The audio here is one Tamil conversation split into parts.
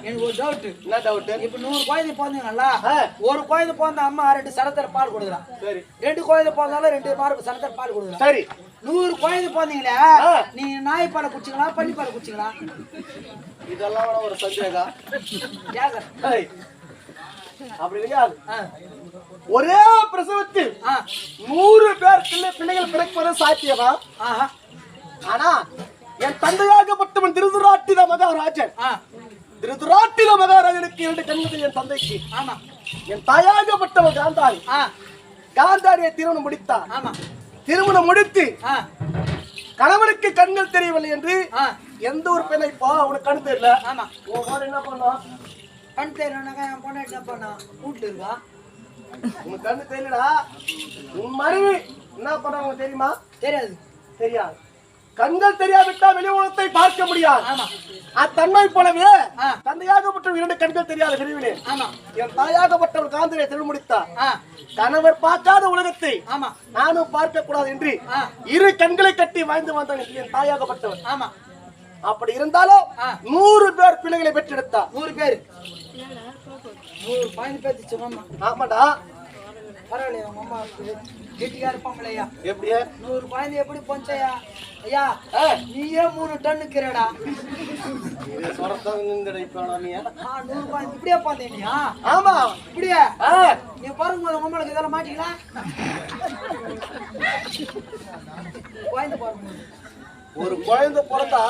எனக்கு ஒரு டவுட். என்ன டவுட்? இப்ப 100 குழந்தை பிறந்தீங்கல்ல, ஒரு குழந்தை பிறந்த அம்மா 2 சரத்தர பால் கொடுக்குறான். சரி. 2 குழந்தை பிறந்தாலும் 2 சரத்தர பால் கொடுக்குறான். சரி. 100 குழந்தை பிறந்தீங்களே, நீங்க நாய் பாலை குடிச்சீங்களா பன்னி பாலை குடிச்சீங்களா? இதெல்லாம் ஒரு சந்தேகம். கேக்குறேன். அப்படி இல்லையா? ஒரே பிரசவத்தில் 100 பேர் பிள்ளைகள் பிறப்பது சாத்தியமா? ஆனா என் தந்தையாகப்பட்டவன் திருதுராட்டில மகாராஜன், திருதுராட்டில மகாராஜனுக்கு 2 கண்கள் என் தந்தைக்கு. ஆமா. என் தாயாகப்பட்டவன் காந்தாரி, காந்தாரியை திருமணம் முடித்தான். ஆமா. திருமணம் முடித்து கணவனுக்கு கண்கள் தெரியவில்லை என்று எந்த ஒரு பெண்ணை போ அவனுக்கு கண் தெரியல. ஆமா. என்ன பண்ணோம்? கண் தெரியலனாக்கா என் பொண்ணு என்ன பண்ணா? வீட்டுல இருக்கா. உனக்கு கண்ணு தெரியலடா. உன் மனைவி என்ன பண்ண தெரியுமா? தெரியாது. தெரியாது. கண்கள் தெரியாவிட்டா வெளி உலகத்தை பார்க்க முடியாது. அத்தன்மை போலவே தந்தையாகப்பட்ட 2 கண்கள் தெரியாத விரிவிலே என் தாயாகப்பட்டவள் காந்திரை திருமணம் முடித்தார். கணவர் பார்க்காத உலகத்தை நானும் பார்க்க கூடாது என்று 2 கண்களை கட்டி வாழ்ந்து வந்தான் என் தாயாகப்பட்டவள். ஆமா. அப்படி இருந்தாலும் 100 பேர் பிள்ளைகளை பெற்றெடுத்தார். 100 பேர் 100 பாயிண்ட் பேத்திச்சு மாமா. ஆமாடா. பரவாயில்லையா மாமா, கெட்டியா இருப்பாங்களேயா. எப்படி 100 குழந்தை எப்படி போஞ்சையா? ஐயா நீயே 3 டன்னுக்கிறடா. இது சொரத்தங்கடா இப்ப நீ. 100 குழந்தை இப்படியே பாத்தேனியா? ஆமா இப்படியே. நீ பாருங்க உங்களுக்கு இதெல்லாம் மாட்டீங்களா? குழந்தை பாருங்க. ஒரு குழந்தை பிறந்தா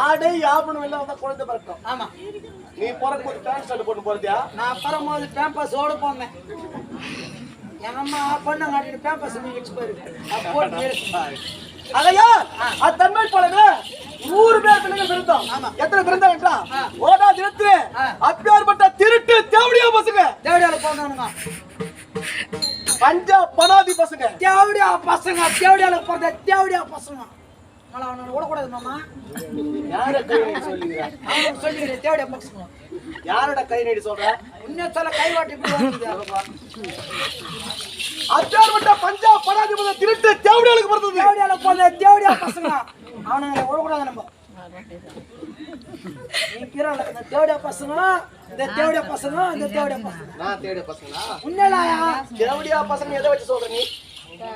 ஆடை யாபனம் எல்லாம் வந்தா குழந்தை பிறக்கும். ஆமா. நீ பிறக்கும்போது பேண்ட் ஷர்ட் போட்டு போறதியா? நான் பிறக்கும்போது பேம்பஸ் ஓட போனேன். எங்க அம்மா பொண்ணை காட்டிட்டு பேம்பஸ் வச்சு போயிருக்கு. அதையா அத்தன்மை போலவே 100 பேர் பிள்ளைகள் பிறந்தோம். எத்தனை பிறந்தா என்றா ஓடா தினத்து அப்பேற்பட்ட திருட்டு தேவடியா பசங்க, தேவடியால போனானுங்க. பஞ்சா பனாதி பசங்க, தேவடியா பசங்க, தேவடியால பிறந்த தேவடியா பசங்க. அவனை ஓடக்கூடாது மாமா. யார கை நீடி சொல்லுங்க? சொல்லுங்க தேவடியா பசங்க. யாரோட கை நீடி சொல்ற? உன்ன சொல்ல கை வாட்டி அப்பேற்பட்ட பஞ்சா பனாதி பசங்க திருட்டு தேவடியாலுக்கு பிறந்தது. தேவடியால பிறந்த தேவடியா பசங்க. அவனை ஓடக்கூடாது நம்ம. நீ கிரால இந்த தேவடியா பசங்க, இந்த தேவடியா பசங்க, இந்த தேவடியா பசங்க. நான் தேவடியா பசங்களா? உன்னலாயா தேவடியா பசங்க எதை வச்சு சொல்ற நீ?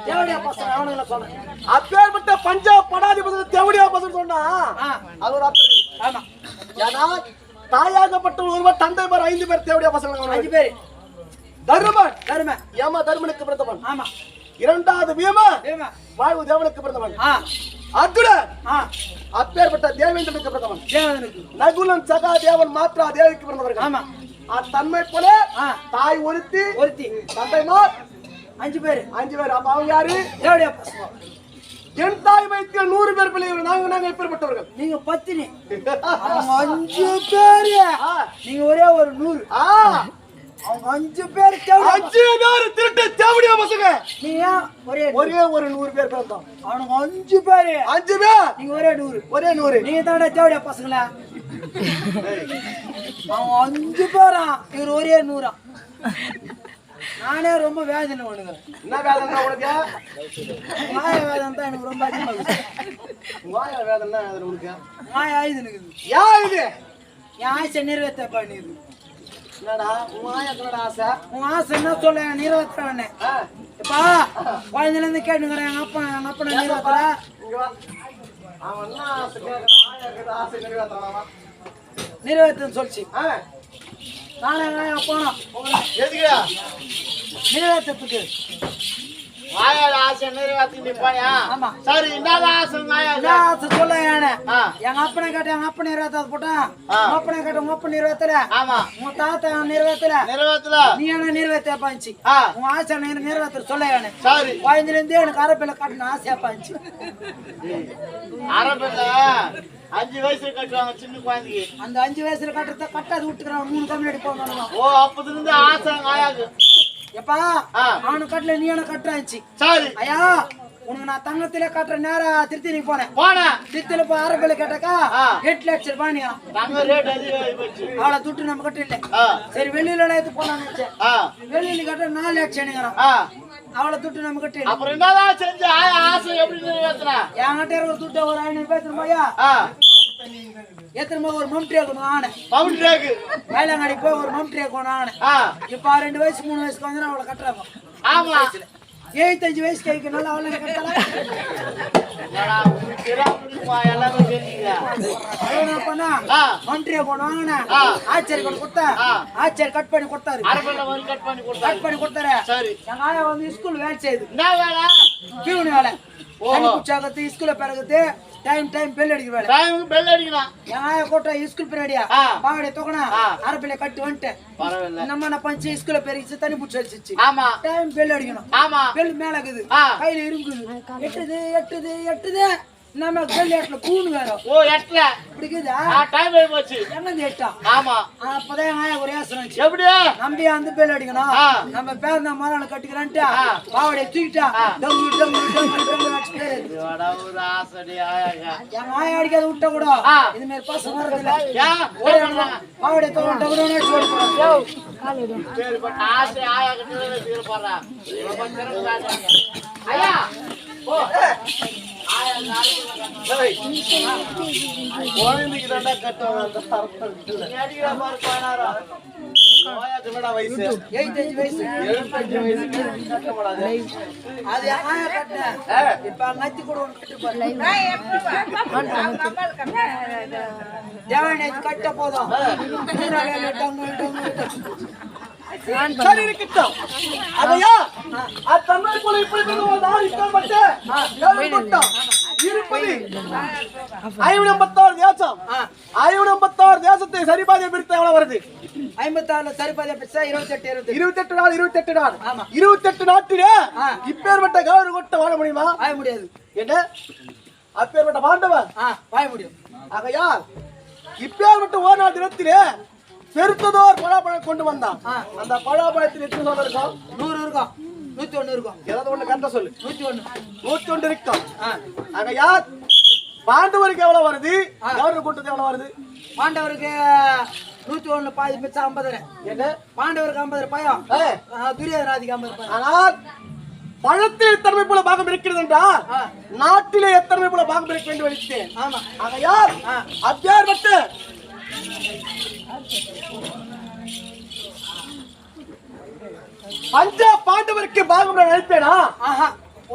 தேவடியா பசங்க அவனுங்கள சொல்றேன். அப்பேற்பட்ட பஞ்சா பனாதி பசங்க தேவடியா பசங்க சொன்னா அது ஒரு அர்த்தம். ஆமா. ஏன்னா தாயாகப்பட்ட ஒருவர் தந்தை பேர் 5 பேர் தேவடியா பசங்க. 5 பேர். தர்மன், தர்மன் ஏமா தர்மனுக்கு பிறந்தவன். ஆமா. இரண்டாவது வீமா, வீமா வாயு தேவனுக்கு பிறந்தவன். அர்ஜுனன் அப்பேற்பட்ட தேவேந்திரனுக்கு பிறந்தவன். தேவேந்திரனுக்கு நகுலன் சகா தேவன் மாத்ரா தேவிக்கு பிறந்தவர்கள். ஆமா. அத்தன்மை போல தாய் ஒருத்தி, ஒருத்தி தந்தைமார் 5 பேர். 5 பேர். அப்ப அவங்க யாரு? தேவடியா பசங்க. என் தாய் வைத்திய 100 பேர் பிள்ளைகள். நாங்க எப்பேற்பட்டவர்கள்? நீங்க பத்தினி. 5 பேர். நீங்க ஒரே ஒரு 100. அவங்க 5 பேர் 5 பேர் திருட்டு தேவடியா பசங்க. நீங்க ஒரே ஒரு 100 பேர் பிறந்தோம். அவனுங்க 5 பேர். 5 பேர். நீங்க ஒரே 100. ஒரே 100. நீங்க தானே தேவடியா பசங்களா? அவங்க 5 பேரா, இவர் ஒரே 100. நானே ரொம்ப வேதனை பண்ணுகிறேன். என்ன வேதனை உனக்கு? மாய வேதனை தான் எனக்கு ரொம்ப அதிகமா இருக்கு. மாய வேதனை உனக்கு? மாய ஆயுது எனக்கு. ஏன் இது? என் ஆசை நிறைவேற்ற பண்ணிது. என்னடா உன் ஆயாக்களோட ஆசை? உன் ஆசை என்ன சொல்ல நிறைவேற்ற. இப்பா குழந்தைல இருந்து கேட்டுக்கிறேன். எங்க அப்பா நிறைவேற்றல. அவன் என்ன ஆசை கேட்கறான்? ஆசை நிறைவேற்றான். நிறைவேற்றன்னு சொல்லிச்சு. நானே போனோம் நிறைவேற்றத்துக்கு. ஆசை நிறைவேற்றி நிப்பாயா? ஆமா. சரி என்ன ஆசை சொல்ல? எங்க அப்பனை கேட்ட எங்க அப்ப நிறைவேற்றாது போட்டான். உங்க அப்பனை கேட்ட உங்க அப்ப நிறைவேற்றல. ஆமா. உங்க தாத்தா நிறைவேற்றல. நீ என்ன நிறைவேற்ற பாஞ்சி? உங்க ஆசை நிறைவேற்ற சொல்ல. சரி. குழந்தைல இருந்தே எனக்கு அரபில காட்டின ஆசையா பாஞ்சி. அரபில 5 வயசுல கட்டுவாங்க சின்ன குழந்தைக்கு. அந்த 5 வயசுல கட்டுறத கட்டாது விட்டுக்கிறான். 3 கம்யூனிட்டி போவாங்க. ஓ அப்பதுல இருந்து ஆசை ஆயாது. எப்பா அவனு கட்டல நீ என்ன கட்டுறாச்சு. சரி ஐயா உனக்கு நான் தங்கத்திலே கட்டுற நேரா திருத்தி போனேன். திருத்தில போய் அரபில கேட்டாக்கா 8 லட்சம் ரூபாய். அவளை துட்டு நம்ம கட்ட இல்ல. சரி வெளியில எடுத்து போனான்னு நினைச்சேன். வெளியில கட்ட 4 லட்சம். அவளை துட்டு நம்ம கட்ட. அப்புறம் என்னதான் செஞ்ச ஆசை எப்படி நிறைவேத்துற? என்கிட்ட இருக்கிற துட்டு ஒரு 500 ரூபாய். எத்தனை ஒரு மம்ட்ரி ஆகணும் ஆனே பவுண்டராக்கு மயிலாங்காடி போய் ஒரு மம்ட்ரி ஆகணும் ஆனே இப்ப 2 வயசு 3 வயசுக்கு வந்து அவளை கட்டுறாங்க. ஆமா 75 வயசு கைக்கு நல்லா அவளை கட்டலாம். எல்லாமே தெரியுங்க. பண்ணா மம்ட்ரி ஆகணும் ஆச்சரி கொடுத்தா ஆச்சரி கட் பண்ணி கொடுத்தாரு. கட் பண்ணி கொடுத்தாரு. எங்க ஆயா வந்து ஸ்கூல் வேலை செய்யுது. என்ன வேலை? பியூன் வேலை. குச்சாகத்து ஸ்கூல்ல பிறகுது டைம் பெல் அடிக்கிற வேலை. டைம் பெல் அடிக்கலாம். என் ஆயா கோட்டை ஸ்கூல் பின்னாடியா பாவடைய தூக்கணும் அரபில கட்டி வந்துட்டேன். பரவாயில்ல. நம்ம என்ன பஞ்சு ஸ்கூல்ல பெருகிச்சு தண்ணி புடிச்சு வச்சிச்சு. ஆமா டைம் பெல் அடிக்கணும். ஆமா பெல் மேல இருக்குது. கையில இருங்குது. எட்டுது நம்ம பெல் எட்டல கூணு வேற. ஓ எட்டல. பிடிக்குதா? டைம் ஆயி போச்சு. என்னது எட்டா? ஆமா. அப்பதான் என் ஆயா ஒரே சொன்னாச்சு. எப்படி? நம்பி அந்த பெல் அடிக்கணும். நம்ம பேர் தான் மரணம் கட்டிக்கிறேன்ட்டு பாவடைய தூக்கிட்டா டங்கு அடிச்சுட்டு. இவடா ஒரு ஆசடி ஆயாங்க. என் ஆயா அடிக்காத விட்ட கூட இது மாதிரி பசங்க வரதில்ல. பாவடைய தோட்டோட ஓடி போறாங்க. சரி பட் ஆசை ஆயா கிட்ட தீர போறா. ரொம்ப சிறப்பாக ஐயா ஓ ஆயா கோவிந்துக்கு தாண்டா கட்டவங்க அந்த அர்த்தம் இல்ல. அடிக்கிற மாதிரி பானாரா ஆயாக்கு என்னடா வயசு? 75 வயசு. 75 வயசுக்கு கட்டப்படாது. அது ஆயா கட்ட. இப்ப நத்தி கூட ஒன்னு கட்டு பாரு. தேவனே கட்ட போதும். சரி இருக்கட்டும். அதையா தன்னை போல இப்படி ஒரு ஆள் இஷ்டப்பட்டு இருப்பது 56 தேசம். 56 தேசத்தை சரிபாதியை பிரித்து எவ்வளவு வருது? 56 சரிபாதியை பிரிச்சா 28 நாள் 28 நாள். 28 நாட்டிலே இப்பேற்பட்ட கௌரவ கொட்ட வாழ முடியுமா? வாழ முடியாது. என்ன அப்பேற்பட்ட பாண்டவன் வாழ முடியும். ஆகையா இப்பேற்பட்ட ஒரு நாள் தினத்திலே பெருத்ததோர் பழாப்பழம் கொண்டு வந்தான். அந்த பழாப்பழத்தில் எத்தனை சொல்ல இருக்கும்? 100 இருக்கும். 101 இருக்கும். ஏதாவது ஒண்ணு கரெக்டா சொல்லு. 101 இருக்கும். ஆகையா பாண்டவருக்கு எவ்வளவு வருது? கௌரவ கூட்டத்துக்கு எவ்வளவு வருது? பாண்டவருக்கு 101 பாதி மிச்சம் 50. என்ன பாண்டவருக்கு 50 பயம், துரியோதனாதிக்கு 50 பயம். ஆனால் பழத்தில் எத்தனை போல பாகம் இருக்கிறது என்றால் நாட்டிலே எத்தனை போல பாகம் இருக்க வேண்டும் வைத்தேன். ஆமா. ஆகையா அப்பேற்பட்ட பஞ்ச பாண்டவருக்கு பாகம் நான் அளிப்பேனா?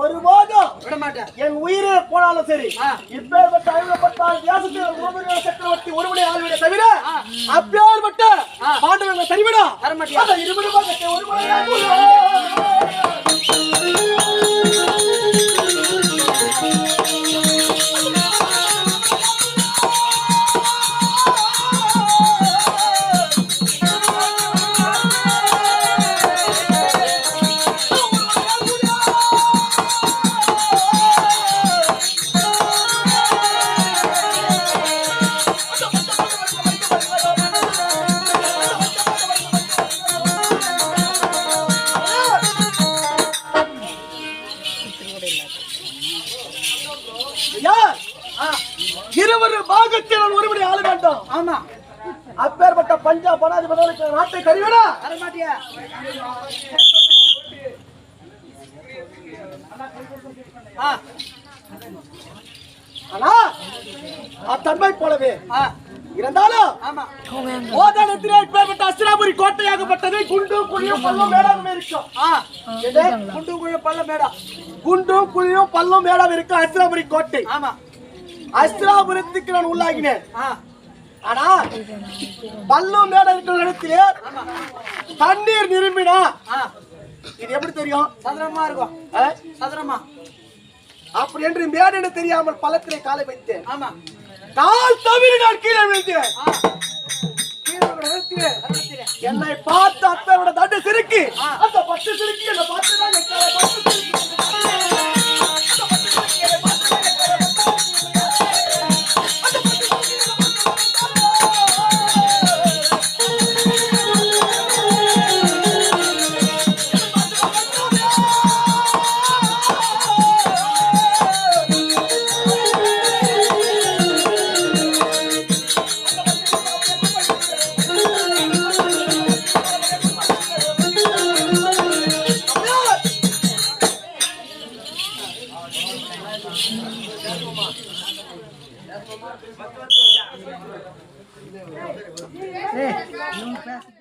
ஒருபோதும் விட மாட்டேன். என் உயிரே போனாலும் சரி. இப்பேற்பட்ட 56 தேசத்தில் சக்கரவர்த்தி ஒருவனை ஆள்விட தவிர அப்பேற்பட்ட பாண்டவர்கள் சரிவிடா தரமாட்டியா? இருவர் பாகத்தில் ஒருவரை ஆள வேண்டும். ஆமா. அப்பேற்பட்ட பஞ்சாப் பனாதிபதிகளுக்கு நாட்டை கறிவிடா தரமாட்டியா? ஆனா தன்மை போலவே இருந்தாலும் ஓதானத்திலே இப்பேற்பட்ட அஸ்தினாபுரி கோட்டையாகப்பட்டது குண்டும் குழியும் பல்லும் மேடாகவும் இருக்கும். குண்டும் குழியும் பல்லும் மேடா. குண்டும் குழியும் பல்லும் மேடாகவும் இருக்கும் அஸ்தினாபுரி கோட்டை. ஆமா. அஸ்தினாபுரத்துக்கு நான் உள்ளாகினேன். ஆனா பல்லும் மேடம் இருக்கிற இடத்திலே தண்ணீர் நிரம்பினா இது எப்படி தெரியும்? சதுரமா இருக்கும். சதுரமா அப்படி என்று மேடென தெரியாமல் பள்ளத்திலே காலை வைத்தேன். ஆமா. கால் தவிர நான் கீழே விழுந்தேன். என்னை பார்த்து அத்தோட தட்டு சிரிக்கி அந்த 10 சிரிக்கி என்னை பார்த்து ஏய், இவங்க பேச